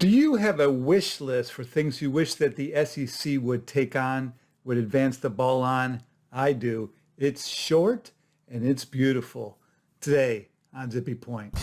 Do you have a wish list for things you wish that the SEC would take on, would advance the ball on? I do. It's short and it's beautiful. Today on Zippy Point.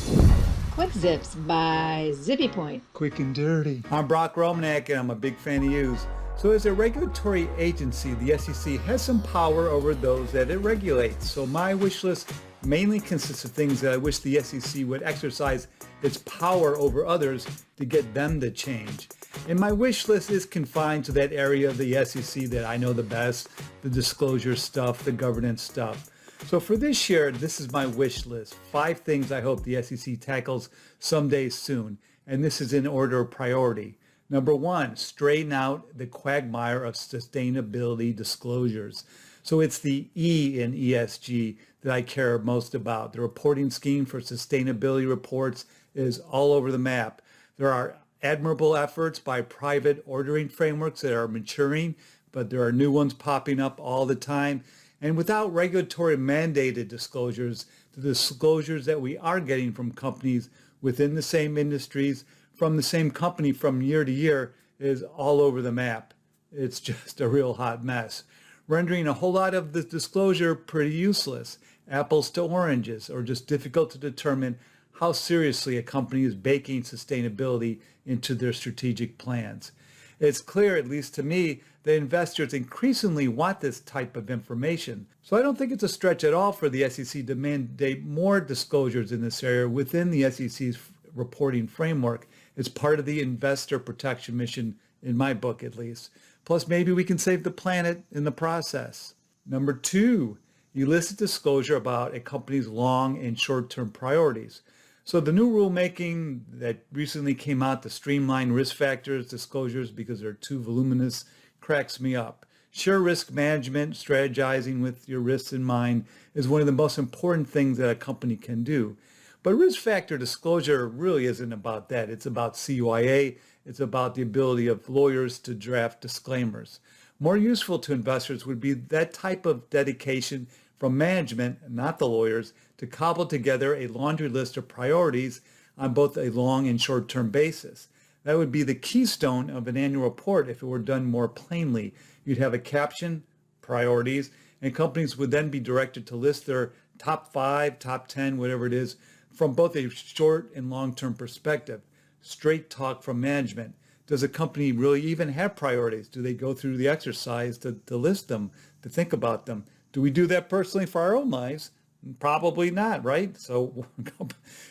Quick Zips by Zippy Point. Quick and dirty. I'm Brock Romanek and I'm a big fan of yous. So as a regulatory agency, the SEC has some power over those that it regulates. So my wish list mainly consists of things that I wish the SEC would exercise its power over others to get them to change. And my wish list is confined to that area of the SEC that I know the best, the disclosure stuff, the governance stuff. So for this year, this is my wish list. 5 things I hope the SEC tackles someday soon. And this is in order of priority. Number 1, straighten out the quagmire of sustainability disclosures. So it's the E in ESG that I care most about. The reporting scheme for sustainability reports is all over the map. There are admirable efforts by private ordering frameworks that are maturing, but there are new ones popping up all the time. And without regulatory mandated disclosures, the disclosures that we are getting from companies within the same industries, from the same company from year to year, is all over the map. It's just a real hot mess, rendering a whole lot of the disclosure pretty useless, apples to oranges, or just difficult to determine how seriously a company is baking sustainability into their strategic plans. It's clear, at least to me, that investors increasingly want this type of information. So I don't think it's a stretch at all for the SEC to mandate more disclosures in this area within the SEC's reporting framework. It's part of the investor protection mission, in my book at least. Plus, maybe we can save the planet in the process. Number 2, elicit disclosure about a company's long and short-term priorities. So the new rulemaking that recently came out to streamline risk factors disclosures because they're too voluminous cracks me up. Sure, risk management, strategizing with your risks in mind, is one of the most important things that a company can do. But risk factor disclosure really isn't about that. It's about CYA. It's about the ability of lawyers to draft disclaimers. More useful to investors would be that type of dedication from management, not the lawyers, to cobble together a laundry list of priorities on both a long and short-term basis. That would be the keystone of an annual report if it were done more plainly. You'd have a caption, priorities, and companies would then be directed to list their top 5, top 10, whatever it is, from both a short and long-term perspective. Straight talk from management. Does a company really even have priorities? Do they go through the exercise to list them, to think about them? Do we do that personally for our own lives? Probably not, right? So,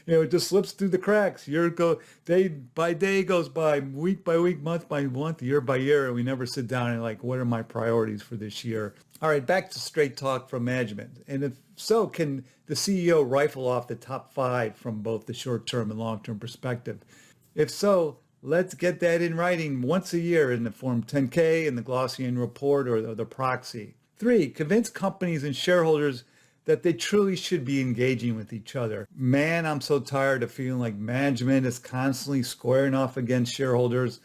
it just slips through the cracks. Day by day goes by, week by week, month by month, year by year, and we never sit down and what are my priorities for this year? All right, back to straight talk from management. And if so, can the CEO rifle off the top 5 from both the short-term and long-term perspective? If so, let's get that in writing once a year in the Form 10-K, in the glossy annual report, or the proxy. 3, convince companies and shareholders that they truly should be engaging with each other. Man, I'm so tired of feeling like management is constantly squaring off against shareholders.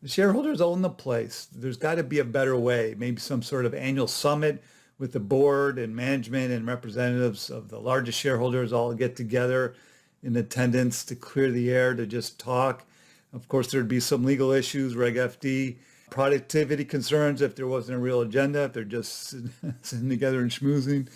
The shareholders own the place. There's got to be a better way, maybe some sort of annual summit with the board and management and representatives of the largest shareholders all get together in attendance to clear the air, to just talk. Of course, there'd be some legal issues, Reg FD, productivity concerns if there wasn't a real agenda, if they're just sitting together and schmoozing.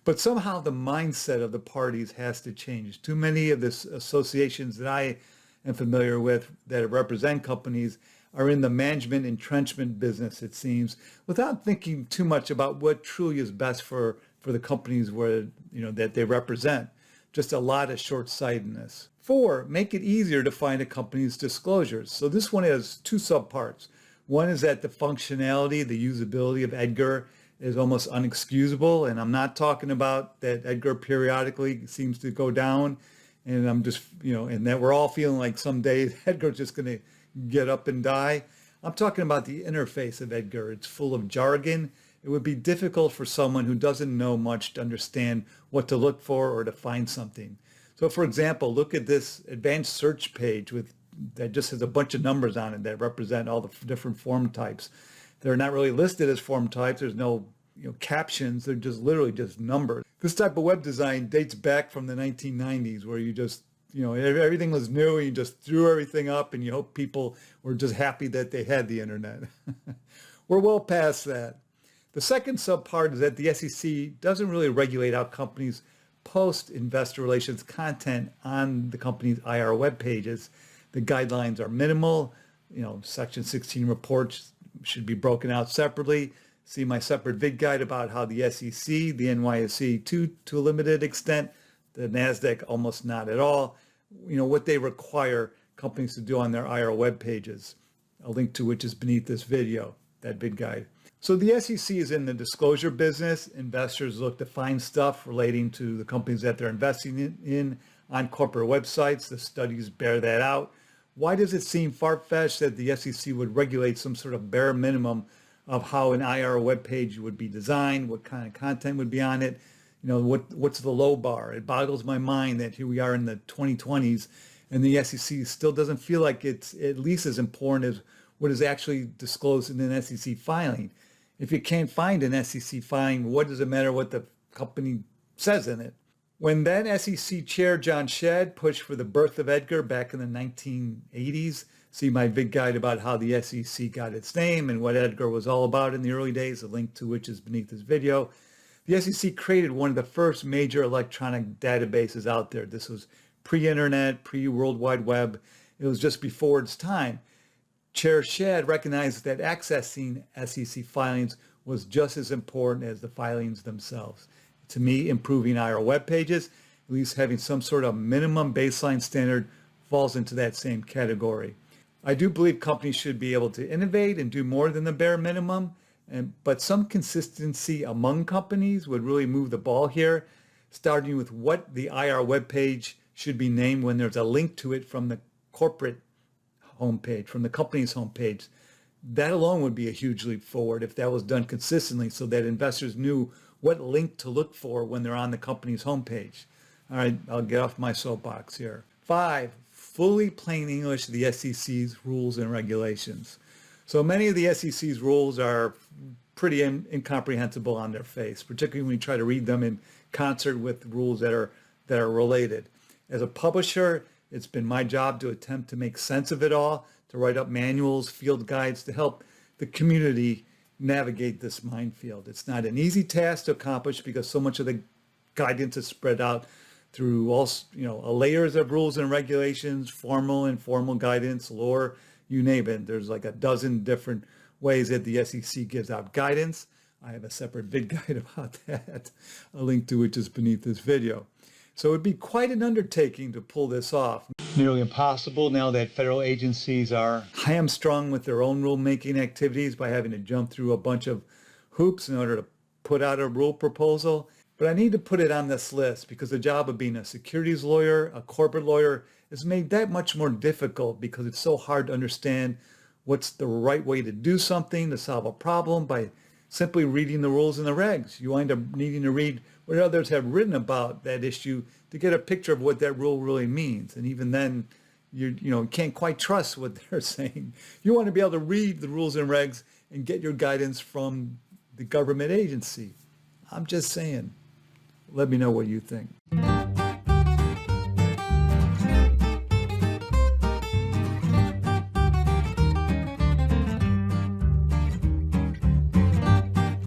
But somehow the mindset of the parties has to change. Too many of the associations that I am familiar with that represent companies are in the management entrenchment business, it seems, without thinking too much about what truly is best for the companies that they represent. Just a lot of short-sightedness. 4, make it easier to find a company's disclosures. So this one has 2 subparts. One is that the functionality, the usability of Edgar is almost unexcusable. And I'm not talking about that Edgar periodically seems to go down. And I'm just, and that we're all feeling like someday Edgar's just going to get up and die. I'm talking about the interface of Edgar. It's full of jargon. It would be difficult for someone who doesn't know much to understand what to look for or to find something. So for example, look at this advanced search page that just has a bunch of numbers on it that represent all the different form types. They're not really listed as form types. There's no captions. They're just literally just numbers. This type of web design dates back from the 1990s, where you just everything was new and you just threw everything up and you hope people were just happy that they had the internet. We're well past that. The second subpart is that the SEC doesn't really regulate how companies post investor relations content on the company's IR web pages. The guidelines are minimal. Section 16 reports should be broken out separately. See my separate Vid-Guide about how the SEC, the NYSE to a limited extent, the NASDAQ almost not at all, what they require companies to do on their IR web pages, a link to which is beneath this video, that Vid-Guide. So the SEC is in the disclosure business. Investors look to find stuff relating to the companies that they're investing in on corporate websites. The studies bear that out. Why does it seem far-fetched that the SEC would regulate some sort of bare minimum of how an IR web page would be designed, what kind of content would be on it? What's the low bar? It boggles my mind that here we are in the 2020s and the SEC still doesn't feel like it's at least as important as what is actually disclosed in an SEC filing. If you can't find an SEC filing, what does it matter what the company says in it? When then SEC Chair John Shedd pushed for the birth of Edgar back in the 1980s, see my Vid-Guide about how the SEC got its name and what Edgar was all about in the early days, a link to which is beneath this video. The SEC created one of the first major electronic databases out there. This was pre-internet, pre-World Wide Web. It was just before its time. Chair Shedd recognized that accessing SEC filings was just as important as the filings themselves. To me, improving IR web pages, at least having some sort of minimum baseline standard, falls into that same category. I do believe companies should be able to innovate and do more than the bare minimum, but some consistency among companies would really move the ball here, starting with what the IR web page should be named when there's a link to it from the corporate homepage, from the company's homepage. That alone would be a huge leap forward if that was done consistently so that investors knew what link to look for when they're on the company's homepage. All right, I'll get off my soapbox here. 5, fully plain English, the SEC's rules and regulations. So many of the SEC's rules are pretty incomprehensible on their face, particularly when you try to read them in concert with rules that are related. As a publisher, it's been my job to attempt to make sense of it all, to write up manuals, field guides to help the community navigate this minefield. It's not an easy task to accomplish because so much of the guidance is spread out through all layers of rules and regulations, formal, informal guidance, lore, you name it. There's like a dozen different ways that the SEC gives out guidance. I have a separate Vid-Guide about that, a link to which is beneath this video. So it would be quite an undertaking to pull this off. Nearly impossible now that federal agencies are hamstrung with their own rulemaking activities by having to jump through a bunch of hoops in order to put out a rule proposal. But I need to put it on this list because the job of being a securities lawyer, a corporate lawyer, is made that much more difficult because it's so hard to understand what's the right way to do something, to solve a problem by simply reading the rules and the regs. You wind up needing to read what others have written about that issue to get a picture of what that rule really means. And even then, you can't quite trust what they're saying. You want to be able to read the rules and regs and get your guidance from the government agency. I'm just saying. Let me know what you think.